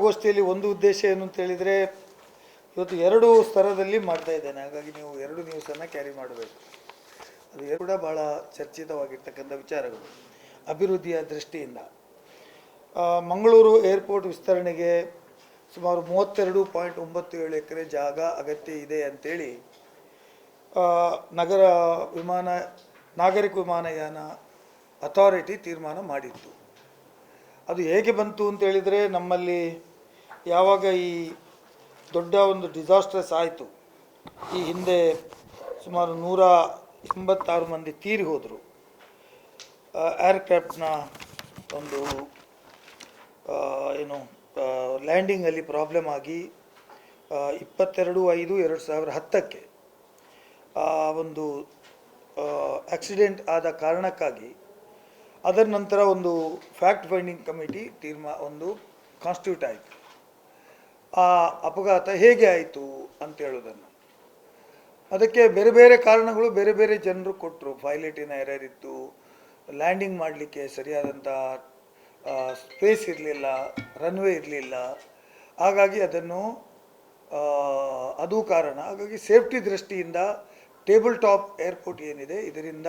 ಗೋಷ್ಠಿಯಲ್ಲಿ ಒಂದು ಉದ್ದೇಶ ಏನು ಅಂತ ಹೇಳಿದರೆ, ಇವತ್ತು ಎರಡು ಸ್ತರದಲ್ಲಿ ಮಾಡ್ತಾ ಇದ್ದೇನೆ. ಹಾಗಾಗಿ ನೀವು ಎರಡು ನ್ಯೂಸನ್ನು ಕ್ಯಾರಿ ಮಾಡಬೇಕು. ಅದು ಕೂಡ ಭಾಳ ಚರ್ಚಿತವಾಗಿರ್ತಕ್ಕಂಥ ವಿಚಾರಗಳು ಅಭಿವೃದ್ಧಿಯ ದೃಷ್ಟಿಯಿಂದ. ಮಂಗಳೂರು ಏರ್ಪೋರ್ಟ್ ವಿಸ್ತರಣೆಗೆ ಸುಮಾರು 32.97 ಎಕರೆ ಜಾಗ ಅಗತ್ಯ ಇದೆ ಅಂಥೇಳಿ ನಾಗರಿಕ ವಿಮಾನಯಾನ ಅಥಾರಿಟಿ ತೀರ್ಮಾನ ಮಾಡಿತ್ತು. ಅದು ಹೇಗೆ ಬಂತು ಅಂತ ಹೇಳಿದರೆ, ನಮ್ಮಲ್ಲಿ ಯಾವಾಗ ಈ ದೊಡ್ಡ ಒಂದು ಡಿಸಾಸ್ಟರ್ಸ್ ಆಯಿತು, ಈ ಹಿಂದೆ ಸುಮಾರು 186 ಮಂದಿ ತೀರಿ ಹೋದರು. ಏರ್ಕ್ರಾಫ್ಟ್ನ ಒಂದು ಲ್ಯಾಂಡಿಂಗಲ್ಲಿ ಪ್ರಾಬ್ಲಮ್ ಆಗಿ 22/5/2010 ಒಂದು ಆಕ್ಸಿಡೆಂಟ್ ಆದ ಕಾರಣಕ್ಕಾಗಿ ಅದರ ನಂತರ ಒಂದು ಫ್ಯಾಕ್ಟ್ ಫೈಂಡಿಂಗ್ ಕಮಿಟಿ ಒಂದು ಕಾನ್ಸ್ಟಿಟ್ಯೂಟ್ ಆಯಿತು. ಆ ಅಪಘಾತ ಹೇಗೆ ಆಯಿತು ಅಂತ ಹೇಳೋದನ್ನು, ಅದಕ್ಕೆ ಬೇರೆ ಬೇರೆ ಕಾರಣಗಳು ಬೇರೆ ಬೇರೆ ಜನರು ಕೊಟ್ಟರು. ಪೈಲಟಿನ ಎರರ್ ಇತ್ತು, ಲ್ಯಾಂಡಿಂಗ್ ಮಾಡಲಿಕ್ಕೆ ಸರಿಯಾದಂಥ ಸ್ಪೇಸ್ ಇರಲಿಲ್ಲ, ರನ್ವೇ ಇರಲಿಲ್ಲ, ಹಾಗಾಗಿ ಅದು ಕಾರಣ. ಹಾಗಾಗಿ ಸೇಫ್ಟಿ ದೃಷ್ಟಿಯಿಂದ ಟೇಬಲ್ ಟಾಪ್ ಏರ್ಪೋರ್ಟ್ ಏನಿದೆ, ಇದರಿಂದ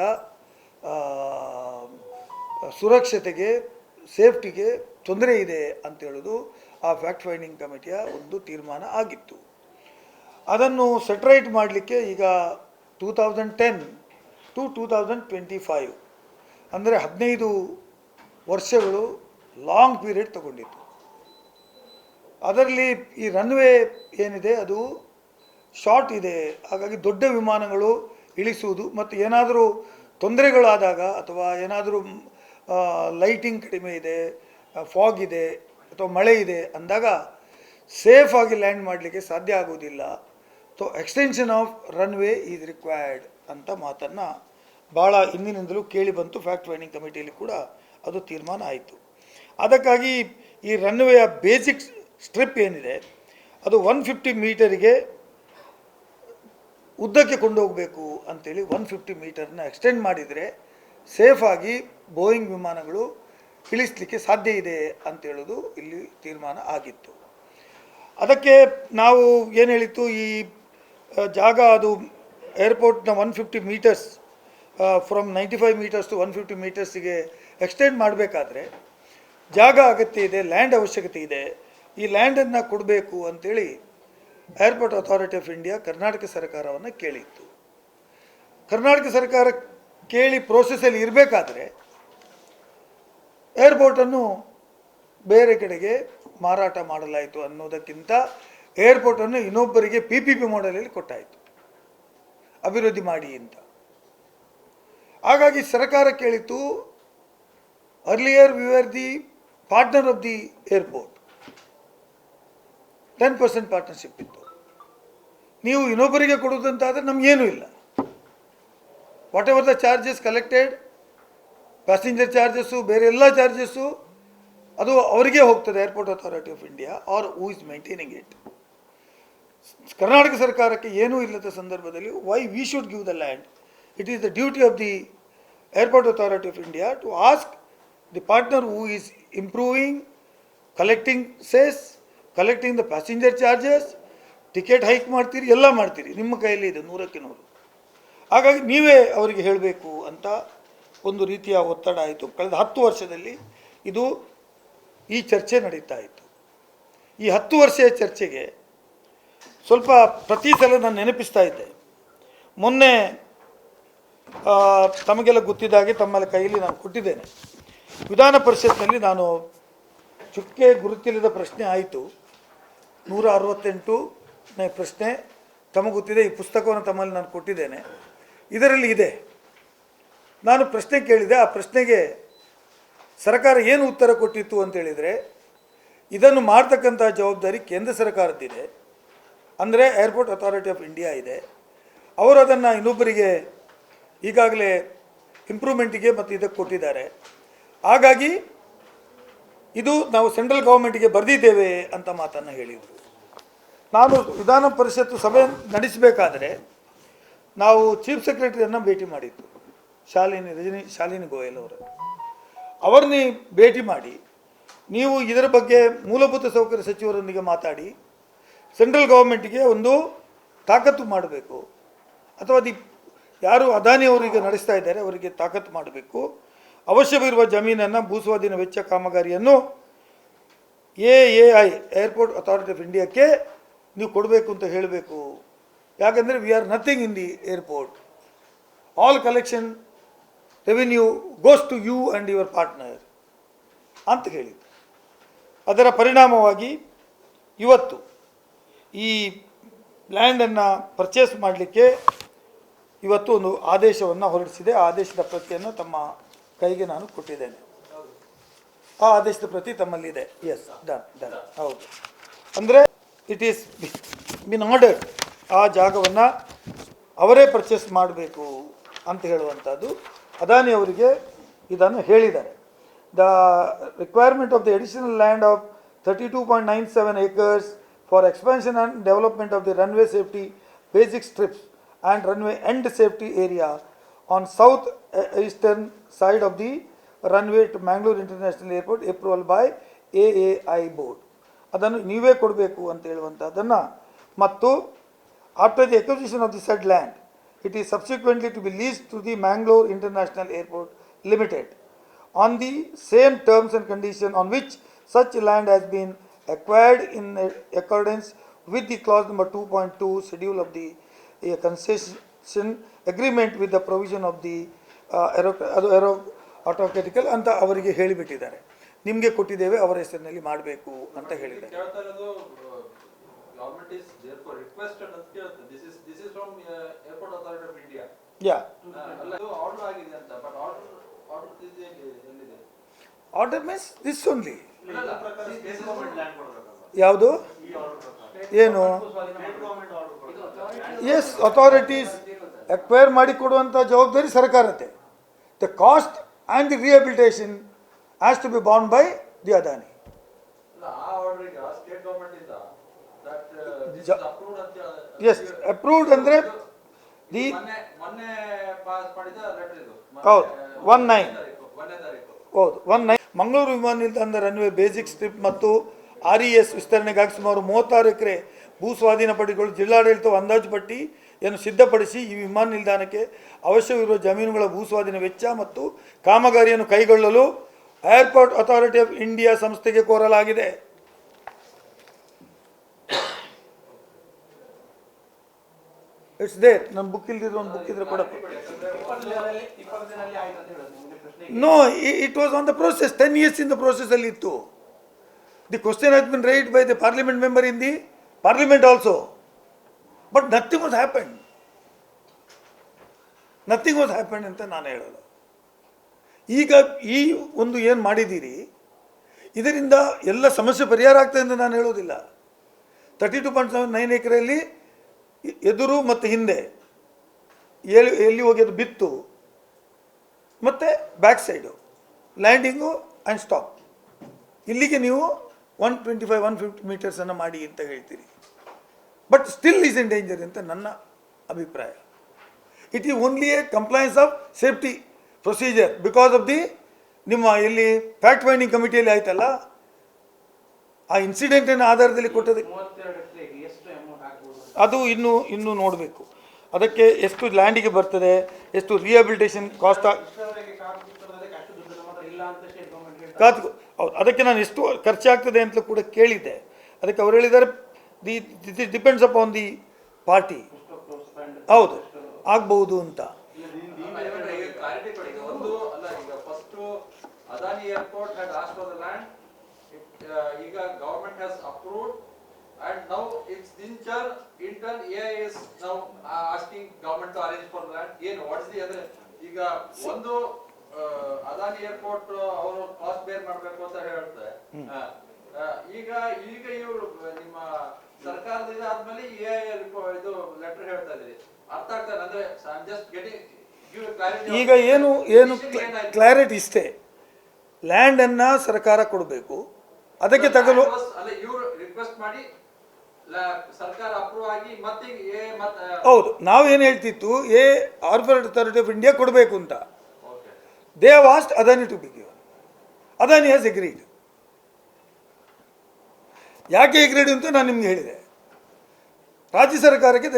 ಸುರಕ್ಷತೆಗೆ, ಸೇಫ್ಟಿಗೆ ತೊಂದರೆ ಇದೆ ಅಂತ ಹೇಳೋದು ಆ ಫ್ಯಾಕ್ಟ್ ಫೈಂಡಿಂಗ್ ಕಮಿಟಿಯ ಒಂದು ತೀರ್ಮಾನ ಆಗಿತ್ತು. ಅದನ್ನು ಸೆಟ್ರೈಟ್ ಮಾಡಲಿಕ್ಕೆ ಈಗ 2010 to 2025 ಅಂದರೆ 15 ವರ್ಷಗಳು ಲಾಂಗ್ ಪೀರಿಯಡ್ ತಗೊಂಡಿತ್ತು. ಅದರಲ್ಲಿ ಈ ರನ್ವೇ ಏನಿದೆ ಅದು ಶಾರ್ಟ್ ಇದೆ. ಹಾಗಾಗಿ ದೊಡ್ಡ ವಿಮಾನಗಳು ಇಳಿಸುವುದು ಮತ್ತು ಏನಾದರೂ ತೊಂದರೆಗಳಾದಾಗ ಅಥವಾ ಏನಾದರೂ ಲೈಟಿಂಗ್ ಕಡಿಮೆ ಇದೆ, ಫಾಗ್ ಇದೆ ಅಥವಾ ಮಳೆ ಇದೆ ಅಂದಾಗ ಸೇಫಾಗಿ ಲ್ಯಾಂಡ್ ಮಾಡಲಿಕ್ಕೆ ಸಾಧ್ಯ ಆಗೋದಿಲ್ಲ. So extension of runway is required ಅಂತ ಮಾತನ್ನು ಭಾಳ ಹಿಂದಿನಿಂದಲೂ ಕೇಳಿ ಬಂತು. ಫ್ಯಾಕ್ಟ್ ಫೈಂಡಿಂಗ್ ಕಮಿಟಿಯಲ್ಲಿ ಕೂಡ ಅದು ತೀರ್ಮಾನ ಆಯಿತು. ಅದಕ್ಕಾಗಿ ಈ ರನ್ವೇಯ ಬೇಸಿಕ್ ಸ್ಟ್ರಿಪ್ ಏನಿದೆ ಅದು 150 ಮೀಟರಿಗೆ ಉದ್ದಕ್ಕೆ ಕೊಂಡೋಗಬೇಕು ಅಂಥೇಳಿ 150 ಮೀಟರ್ನ ಎಕ್ಸ್ಟೆಂಡ್ ಮಾಡಿದರೆ ಸೇಫಾಗಿ ಬೋಯಿಂಗ್ ವಿಮಾನಗಳು ಇಳಿಸಲಿಕ್ಕೆ ಸಾಧ್ಯ ಇದೆ ಅಂತೇಳೋದು ಇಲ್ಲಿ ತೀರ್ಮಾನ ಆಗಿತ್ತು. ಅದಕ್ಕೆ ನಾವು ಏನು ಹೇಳಿತ್ತು, ಈ ಜಾಗ ಅದು ಏರ್ಪೋರ್ಟ್ನ 150 ಮೀಟರ್ಸ್ ಫ್ರಮ್ 95 ಮೀಟರ್ಸ್ ಟು 150 ಮೀಟರ್ಸಿಗೆ ಎಕ್ಸ್ಟೆಂಡ್ ಮಾಡಬೇಕಾದ್ರೆ ಜಾಗ ಅಗತ್ಯ ಇದೆ, ಲ್ಯಾಂಡ್ ಅವಶ್ಯಕತೆ ಇದೆ. ಈ ಲ್ಯಾಂಡನ್ನು ಕೊಡಬೇಕು ಅಂಥೇಳಿ airport authority of India Karnataka ಸರ್ಕಾರವನ್ನು ಕೇಳಿತ್ತು. ಕರ್ನಾಟಕ ಸರ್ಕಾರ ಕೇಳಿ ಪ್ರೋಸೆಸ್ಸಲ್ಲಿ ಇರಬೇಕಾದ್ರೆ ಏರ್ಪೋರ್ಟನ್ನು ಬೇರೆ ಕಡೆಗೆ ಮಾರಾಟ ಮಾಡಲಾಯಿತು ಅನ್ನೋದಕ್ಕಿಂತ ಏರ್ಪೋರ್ಟನ್ನು ಇನ್ನೊಬ್ಬರಿಗೆ PPP ಮಾಡೆಲಲ್ಲಿ ಕೊಟ್ಟಾಯಿತು, ಅಭಿವೃದ್ಧಿ ಮಾಡಿ ಅಂತ. ಹಾಗಾಗಿ ಸರ್ಕಾರ ಕೇಳಿತ್ತು, earlier we are the partner of the airport, 10% partnership ಇತ್ತು. ನೀವು ಇನ್ನೊಬ್ಬರಿಗೆ ಕೊಡೋದಂತಾದರೆ ನಮಗೇನೂ ಇಲ್ಲ. Whatever the charges collected, passenger charges, ಬೇರೆ ಎಲ್ಲ ಚಾರ್ಜಸ್ಸು ಅದು ಅವರಿಗೆ ಹೋಗ್ತದೆ, airport authority of India are who is maintaining it. Karnataka ಸರ್ಕಾರಕ್ಕೆ ಏನೂ ಇಲ್ಲದ ಸಂದರ್ಭದಲ್ಲಿ why we should give the land? It is the duty of the airport authority of India to ask the partner who is improving, collecting cess, collecting the passenger charges, ticket hike ಮಾಡ್ತೀರಿ, ಎಲ್ಲ ಮಾಡ್ತೀರಿ, ನಿಮ್ಮ ಕೈಯಲ್ಲಿ ಇದೆ 100ಕ್ಕೆ 100. ಹಾಗಾಗಿ ನೀವೇ ಅವರಿಗೆ ಹೇಳಬೇಕು ಅಂತ ಒಂದು ರೀತಿಯ ಒತ್ತಡ ಆಯಿತು. ಕಳೆದ 10 ವರ್ಷದಲ್ಲಿ ಈ ಚರ್ಚೆ ನಡೀತಾ ಇತ್ತು. ಈ 10 ವರ್ಷದ ಚರ್ಚೆಗೆ ಸ್ವಲ್ಪ ಪ್ರತಿ ಸಲ ನಾನು ನೆನಪಿಸ್ತಾ ಇದ್ದೆ. ಮೊನ್ನೆ ತಮಗೆಲ್ಲ ಗೊತ್ತಿದ್ದಾಗೆ ತಮ್ಮ ಕೈಯಲ್ಲಿ ನಾನು ಕೊಟ್ಟಿದ್ದೇನೆ. ವಿಧಾನ ಪರಿಷತ್ನಲ್ಲಿ ನಾನು ಚುಕ್ಕೆ ಗುರುತಿಲ್ಲದ ಪ್ರಶ್ನೆ ಆಯಿತು, 168ನೇ ಪ್ರಶ್ನೆ. ತಮಗೆ ಗೊತ್ತಿದೆ, ಈ ಪುಸ್ತಕವನ್ನು ತಮ್ಮಲ್ಲಿ ನಾನು ಕೊಟ್ಟಿದ್ದೇನೆ, ಇದರಲ್ಲಿ ಇದೆ. ನಾನು ಪ್ರಶ್ನೆ ಕೇಳಿದೆ, ಆ ಪ್ರಶ್ನೆಗೆ ಸರ್ಕಾರ ಏನು ಉತ್ತರ ಕೊಟ್ಟಿತ್ತು ಅಂತೇಳಿದರೆ, ಇದನ್ನು ಮಾಡ್ತಕ್ಕಂಥ ಜವಾಬ್ದಾರಿ ಕೇಂದ್ರ ಸರ್ಕಾರದ್ದಿದೆ, ಅಂದರೆ ಏರ್ಪೋರ್ಟ್ ಅಥಾರಿಟಿ ಆಫ್ ಇಂಡಿಯಾ ಇದೆ. ಅವರು ಅದನ್ನು ಇನ್ನೊಬ್ಬರಿಗೆ ಈಗಾಗಲೇ ಇಂಪ್ರೂವ್ಮೆಂಟಿಗೆ ಮತ್ತು ಇದಕ್ಕೆ ಕೊಟ್ಟಿದ್ದಾರೆ. ಹಾಗಾಗಿ ಇದು ನಾವು ಸೆಂಟ್ರಲ್ ಗೌರ್ಮೆಂಟಿಗೆ ಬರೆದಿದ್ದೇವೆ ಅಂತ ಮಾತನ್ನು ಹೇಳಿದರು. ನಾನು ವಿಧಾನ ಪರಿಷತ್ತು ಸಭೆ ನಡೆಸಬೇಕಾದ್ರೆ ನಾವು ಚೀಫ್ ಸೆಕ್ರೆಟರಿಯನ್ನು ಭೇಟಿ ಮಾಡಿದ್ದು, ಶಾಲಿನಿ ಗೋಯಲ್ ಅವರು. ಅವರನ್ನೇ ಭೇಟಿ ಮಾಡಿ ನೀವು ಇದರ ಬಗ್ಗೆ ಮೂಲಭೂತ ಸೌಕರ್ಯ ಸಚಿವರೊಂದಿಗೆ ಮಾತಾಡಿ ಸೆಂಟ್ರಲ್ ಗೌರ್ಮೆಂಟಿಗೆ ಒಂದು ತಾಕತ್ತು ಮಾಡಬೇಕು, ಅಥವಾ ಯಾರು ಅದಾನಿಯವರಿಗೆ ನಡೆಸ್ತಾ ಇದ್ದಾರೆ ಅವರಿಗೆ ತಾಕತ್ತು ಮಾಡಬೇಕು. ಅವಶ್ಯವಿರುವ ಜಮೀನನ್ನು ಭೂಸ್ವಾಧೀನ ವೆಚ್ಚ ಕಾಮಗಾರಿಯನ್ನು AAI ಏರ್ಪೋರ್ಟ್ ಅಥಾರಿಟಿ ಆಫ್ ಇಂಡಿಯಾಕ್ಕೆ ನೀವು ಕೊಡಬೇಕು ಅಂತ ಹೇಳಬೇಕು. ಯಾಕಂದರೆ we are nothing in the airport, all collection revenue goes to you and your partner ಅಂತ ಹೇಳಿದ್ದು. ಅದರ ಪರಿಣಾಮವಾಗಿ ಇವತ್ತು ಈ ಲ್ಯಾಂಡನ್ನು ಪರ್ಚೇಸ್ ಮಾಡಲಿಕ್ಕೆ ಇವತ್ತು ಒಂದು ಆದೇಶವನ್ನು ಹೊರಡಿಸಿದೆ. ಆ ಆದೇಶದ ಪ್ರತಿಯನ್ನು ತಮ್ಮ ಕೈಗೆ ನಾನು ಕೊಟ್ಟಿದ್ದೇನೆ. ಆ ಆದೇಶದ ಪ್ರತಿ ತಮ್ಮಲ್ಲಿದೆ. S, done. ಹೌದು, ಅಂದರೆ ಇಟ್ ಈಸ್ ಬಿನ್ ಆರ್ಡರ್ಡ್. ಆ ಜಾಗವನ್ನು ಅವರೇ ಪರ್ಚೇಸ್ ಮಾಡಬೇಕು ಅಂತ ಹೇಳುವಂಥದ್ದು ಅದಾನಿ ಅವರಿಗೆ ಇದನ್ನು ಹೇಳಿದ್ದಾರೆ. The requirement of the additional land of 32.97 acres for expansion and development of the runway safety basic strips and runway end safety area on south eastern side of the runway to Mangalore International Airport, approval by AAI board. ಅದನ್ನು ನೀವೇ ಕೊಡಬೇಕು ಅಂತ ಹೇಳುವಂಥದ್ದನ್ನು, ಮತ್ತು after the acquisition of the said land, it is subsequently to be leased to the Mangalore International Airport Limited on the same terms and conditions on which such land has been acquired in accordance with the clause number 2.2 schedule of the concession agreement with the provision of the autocratical ಅಂತ ಅವರಿಗೆ ಹೇಳಿಬಿಟ್ಟಿದ್ದಾರೆ. ನಿಮಗೆ ಕೊಟ್ಟಿದ್ದೇವೆ, ಅವರ ಹೆಸರಿನಲ್ಲಿ ಮಾಡಬೇಕು ಅಂತ ಹೇಳಿದ್ದಾರೆ. Government is therefore requested ಅಂತ ಕೇಳ್ತದೆ. This is from Airport Authority of India. Yeah. ಅದು ಆರ್ಡರ್ ಆಗಿದೆ ಅಂತ, ಬಟ್ ಆರ್ಡರ್ ಎಲ್ಲಿದೆ? Order means this only. State government land ಕೊಡಬೇಕಲ್ಲ. ಯಾವುದು? ಏನು? ಎಸ್, ಅಥಾರಿಟೀಸ್ ಅಕ್ವೈರ್ ಮಾಡಿ ಕೊಡುವಂಥ ಜವಾಬ್ದಾರಿ ಸರ್ಕಾರದ್ದೇ. The cost and the rehabilitation has to be borne by the Adani. ಆ ಆರ್ಡರ್ ಈಗ ಸ್ಟೇಟ್ ಗವರ್ನಮೆಂಟ್ ಇಂದ ಎಸ್, ಅಪ್ರೂವ್ಡ್ ಅಂದರೆ ದಿ ಮೊನ್ನೆ ಪಾಸ್ ಮಾಡಿದ ಲೆಟರ್ ಇದು. ಹೌದು, 19 ತಾರೀಕು. ಹೌದು, 19. ಮಂಗಳೂರು ವಿಮಾನ ನಿಲ್ದಾಣದ ರನ್ವೇ ಬೇಸಿಕ್ ಸ್ಟ್ರಿಪ್ ಮತ್ತು RES ವಿಸ್ತರಣೆಗಾಗಿ ಸುಮಾರು 36 ಎಕರೆ ಭೂ ಸ್ವಾಧೀನ ಪಡೆಗಳು ಜಿಲ್ಲಾಡಳಿತವು ಅಂದಾಜು ಪಟ್ಟಿಯನ್ನು ಸಿದ್ಧಪಡಿಸಿ ಈ ವಿಮಾನ ನಿಲ್ದಾಣಕ್ಕೆ ಅವಶ್ಯವಿರುವ ಜಮೀನುಗಳ ಭೂ ಸ್ವಾಧೀನ ವೆಚ್ಚ ಮತ್ತು ಕಾಮಗಾರಿಯನ್ನು ಕೈಗೊಳ್ಳಲು ಏರ್ಪೋರ್ಟ್ ಅಥಾರಿಟಿ ಆಫ್ ಇಂಡಿಯಾ ಸಂಸ್ಥೆಗೆ ಕೋರಲಾಗಿದೆ. It's there. ನನ್ನ ಬುಕ್ ಇಲ್ದಿರೋ ಒಂದು ಬುಕ್ ಇದ್ರೆ ಕೊಡಬೇಕು. No, it was on the process. 10 years in the process ಅಲ್ಲಿ ಇತ್ತು. The question has been raised by the parliament member in the parliament also, but nothing was happen. Nothing was happen ಅಂತ ನಾನು ಹೇಳೋದು. ಈಗ ಈ ಒಂದು ಏನು ಮಾಡಿದ್ದೀರಿ ಇದರಿಂದ ಎಲ್ಲ ಸಮಸ್ಯೆ ಪರಿಹಾರ ಆಗ್ತದೆ ಅಂತ ನಾನು ಹೇಳೋದಿಲ್ಲ. 32.79 ಎಕರೆಯಲ್ಲಿ ಎದುರು ಮತ್ತು ಹಿಂದೆ ಎಲ್ಲಿ ಹೋಗಿ ಅದು ಬಿತ್ತು, ಮತ್ತು back side landing and stop, ಇಲ್ಲಿಗೆ ನೀವು 125-150 ಮೀಟರ್ಸನ್ನು ಮಾಡಿ ಅಂತ ಹೇಳ್ತೀರಿ. But still is in danger ಅಂತ ನನ್ನ ಅಭಿಪ್ರಾಯ. It is only A compliance of safety procedure because of the ನಿಮ್ಮ ಇಲ್ಲಿ ಫ್ಯಾಕ್ಟ್ ಫೈಂಡಿಂಗ್ ಕಮಿಟಿಯಲ್ಲಿ ಆಯ್ತಲ್ಲ, ಆ ಇನ್ಸಿಡೆಂಟಿನ ಆಧಾರದಲ್ಲಿ ಕೊಟ್ಟದಕ್ಕೆ ಅದು ಇನ್ನೂ ನೋಡಬೇಕು. ಅದಕ್ಕೆ ಎಷ್ಟು ಲ್ಯಾಂಡಿಗೆ ಬರ್ತದೆ, ಎಷ್ಟು ರಿಹ್ಯಾಬಿಲಿಟೇಷನ್ ಕಾಸ್ಟ್ ಹೌದು, ಅದಕ್ಕೆ ನಾನು ಎಷ್ಟು ಖರ್ಚಾಗ್ತದೆ ಅಂತಲೂ ಕೂಡ ಕೇಳಿದ್ದೆ. ಅದಕ್ಕೆ ಅವ್ರು ಹೇಳಿದ್ದಾರೆ this depends upon the party. ಹೌದು, ಆಗ್ಬಹುದು ಅಂತ. Adani Airport had asked for the land. ಈಗ government has approved, and now it's intern AI is now asking government to arrange for the land. What is the other? ಈಗ ಒಂದು Adani airport ಅವರು cost ಬೇರ್ ಮಾಡಬೇಕು ಅಂತ ಹೇಳ್ತಾರೆ. ಈಗ ಇವರು ನಿಮ್ಮ ಸರ್ಕಾರದಿಂದ ಆದ್ಮೇಲೆ AI ಇದು ಲೆಟರ್ ಹೇಳ್ತಾ ಇದ್ದೀರಿ. ಅರ್ಥ ಆಗ್ತದೆ ಅಂದ್ರೆ ಜಸ್ಟ್ ಗೆಟಿಂಗ್ ಈಗ ಏನು ಕ್ಲಾರಿಟಿ ಇಷ್ಟೇ, ಲ್ಯಾಂಡನ್ನು ಸರ್ಕಾರ ಕೊಡಬೇಕು, ಅದಕ್ಕೆ ತಗಲು ರಿಕ್ವೆಸ್ಟ್ ಮಾಡಿ ಸರ್ಕಾರ ಅಪ್ರೂವ್ ಆಗಿ ಮತ್ತೆ ಹೌದು. ನಾವೇನು ಹೇಳ್ತಿತ್ತು, ಏರ್ಪೋರ್ಟ್ ಅಥಾರಿಟಿ ಆಫ್ ಇಂಡಿಯಾ ಕೊಡಬೇಕು ಅಂತ. They have asked Adani to be given. Adani has agreed. ಯಾಕೆ ಎ ಗ್ರೇಡ್ ಅಂತ ನಾನು ನಿಮ್ಗೆ ಹೇಳಿದೆ. ರಾಜ್ಯ ಸರ್ಕಾರಕ್ಕೆ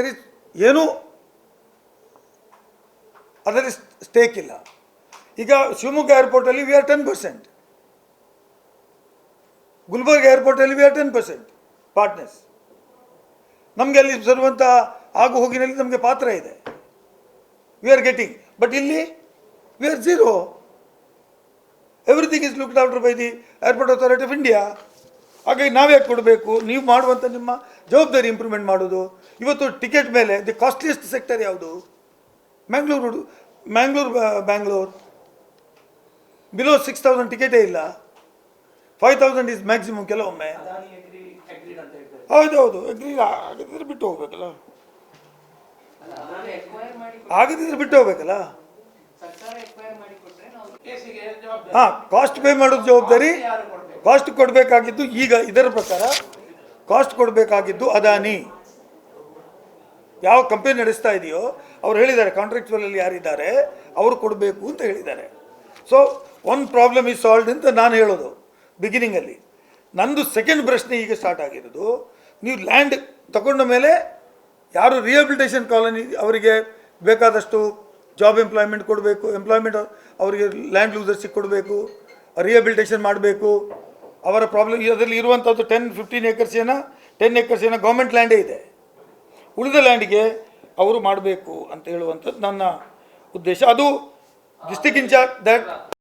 ಏನೂ ಅದರಲ್ಲಿ ಸ್ಟೇಕ್ ಇಲ್ಲ. ಈಗ ಶಿವಮೊಗ್ಗ ಏರ್ಪೋರ್ಟಲ್ಲಿ ವಿ ಆರ್ 10%, ಗುಲ್ಬರ್ಗ ಏರ್ಪೋರ್ಟಲ್ಲಿ ವಿ ಆರ್ 10% ಪಾರ್ಟ್ನರ್ಸ್. ನಮಗೆ ಅಲ್ಲಿ ಬರುವಂಥ ಆಗು ಹೋಗಿನಲ್ಲಿ ನಮಗೆ ಪಾತ್ರ ಇದೆ, ವಿ ಆರ್ ಗೆಟಿಂಗ್. ಬಟ್ ಇಲ್ಲಿ we are zero. Everything is looked after by the airport authority of India. ಹಾಗಾಗಿ ನಾವ್ಯಾಕೆ ಕೊಡಬೇಕು? ನೀವು ಮಾಡುವಂಥ ನಿಮ್ಮ ಜವಾಬ್ದಾರಿ ಇಂಪ್ರೂವ್ಮೆಂಟ್ ಮಾಡೋದು. ಇವತ್ತು ಟಿಕೆಟ್ ಮೇಲೆ ದಿ ಕಾಸ್ಟ್ಲಿಯೆಸ್ಟ್ ಸೆಕ್ಟರ್ ಯಾವುದು? ಬ್ಯಾಂಗ್ಳೂರ್ ಬಿಲೋ 6,000 ಟಿಕೆಟೇ ಇಲ್ಲ, 5,000 ಇಸ್ ಮ್ಯಾಕ್ಸಿಮಮ್ ಕೆಲವೊಮ್ಮೆ. ಹೌದೌದು, ಆಗದಿದ್ರೆ ಬಿಟ್ಟು ಹೋಗ್ಬೇಕಲ್ಲ, ಆಗದಿದ್ರೆ ಬಿಟ್ಟು ಹೋಗ್ಬೇಕಲ್ಲ. ಹಾಂ, ಕಾಸ್ಟ್ ಪೇ ಮಾಡೋದು ಜವಾಬ್ದಾರಿ, ಕಾಸ್ಟ್ ಕೊಡಬೇಕಾಗಿದ್ದು. ಈಗ ಇದರ ಪ್ರಕಾರ ಕಾಸ್ಟ್ ಕೊಡಬೇಕಾಗಿದ್ದು ಅದಾನಿ ಯಾವ ಕಂಪನಿ ನಡೆಸ್ತಾ ಇದೆಯೋ ಅವ್ರು ಹೇಳಿದ್ದಾರೆ, ಕಾಂಟ್ರಾಕ್ಚುವಲಲ್ಲಿ ಯಾರಿದ್ದಾರೆ ಅವರು ಕೊಡಬೇಕು ಅಂತ ಹೇಳಿದ್ದಾರೆ. So one problem is solved ಅಂತ ನಾನು ಹೇಳೋದು ಬಿಗಿನಿಂಗಲ್ಲಿ. ನಂದು ಸೆಕೆಂಡ್ ಪ್ರಶ್ನೆ ಈಗ ಸ್ಟಾರ್ಟ್ ಆಗಿರೋದು, ನೀವು ಲ್ಯಾಂಡ್ ತಗೊಂಡ ಮೇಲೆ ಯಾರು ರಿಹ್ಯಾಬಿಲಿಟೇಷನ್ ಕಾಲೋನಿ ಅವರಿಗೆ ಬೇಕಾದಷ್ಟು ಜಾಬ್ ಎಂಪ್ಲಾಯ್ಮೆಂಟ್ ಕೊಡಬೇಕು, ಅವರಿಗೆ ಲ್ಯಾಂಡ್ ಲೂಸರ್ಸಿಗೆ ಕೊಡಬೇಕು, ರಿಹ್ಯಾಬಿಲಿಟೇಷನ್ ಮಾಡಬೇಕು. ಅವರ ಪ್ರಾಬ್ಲಮ್ ಅದರಲ್ಲಿ ಇರುವಂಥದ್ದು 10-15 ಏಕರ್ಸ್ ಏನೋ 10 ಏಕರ್ಸ್ ಏನೋ ಗೌರ್ಮೆಂಟ್ ಲ್ಯಾಂಡೇ ಇದೆ. ಉಳಿದ ಲ್ಯಾಂಡಿಗೆ ಅವರು ಮಾಡಬೇಕು ಅಂತ ಹೇಳುವಂಥದ್ದು ನನ್ನ ಉದ್ದೇಶ. ಅದು ಡಿಸ್ಟ್ರಿಕ್ಟ್ ಇನ್ಚಾರ್ಜ್ ದಟ್